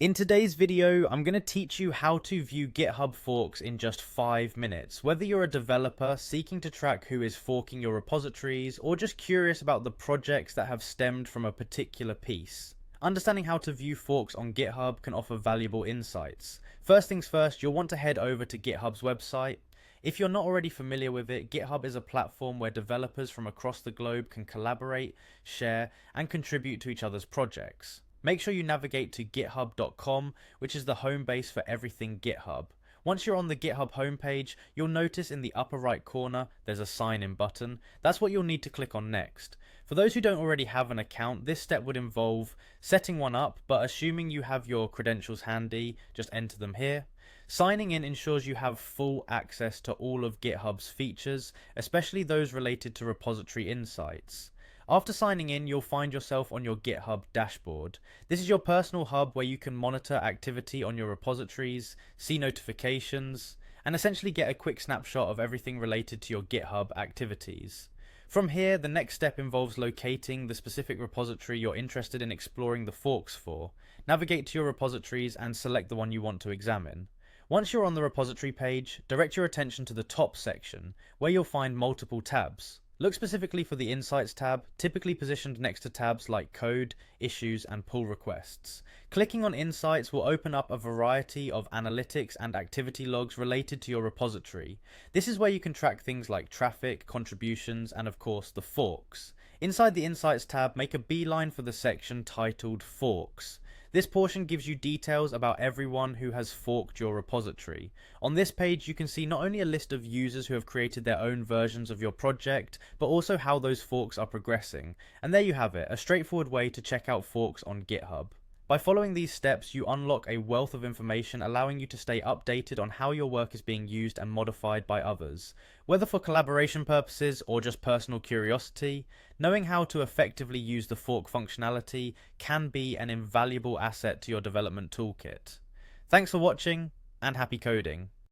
In today's video, I'm going to teach you how to view GitHub forks in just 5 minutes. Whether you're a developer seeking to track who is forking your repositories, or just curious about the projects that have stemmed from a particular piece. Understanding how to view forks on GitHub can offer valuable insights. First things first, you'll want to head over to GitHub's website. If you're not already familiar with it, GitHub is a platform where developers from across the globe can collaborate, share, and contribute to each other's projects. Make sure you navigate to github.com, which is the home base for everything GitHub. Once you're on the GitHub homepage, you'll notice in the upper right corner there's a sign in button. That's what you'll need to click on next. For those who don't already have an account, this step would involve setting one up, but assuming you have your credentials handy, just enter them here. Signing in ensures you have full access to all of GitHub's features, especially those related to repository insights. After signing in, you'll find yourself on your GitHub dashboard. This is your personal hub where you can monitor activity on your repositories, see notifications, and essentially get a quick snapshot of everything related to your GitHub activities. From here, the next step involves locating the specific repository you're interested in exploring the forks for. Navigate to your repositories and select the one you want to examine. Once you're on the repository page, direct your attention to the top section, where you'll find multiple tabs. Look specifically for the Insights tab, typically positioned next to tabs like Code, Issues, and Pull Requests. Clicking on Insights will open up a variety of analytics and activity logs related to your repository. This is where you can track things like traffic, contributions, and of course the forks. Inside the Insights tab, make a beeline for the section titled Forks. This portion gives you details about everyone who has forked your repository. On this page, you can see not only a list of users who have created their own versions of your project, but also how those forks are progressing. And there you have it, a straightforward way to check out forks on GitHub. By following these steps, you unlock a wealth of information allowing you to stay updated on how your work is being used and modified by others. Whether for collaboration purposes or just personal curiosity, knowing how to effectively use the fork functionality can be an invaluable asset to your development toolkit. Thanks for watching, and happy coding.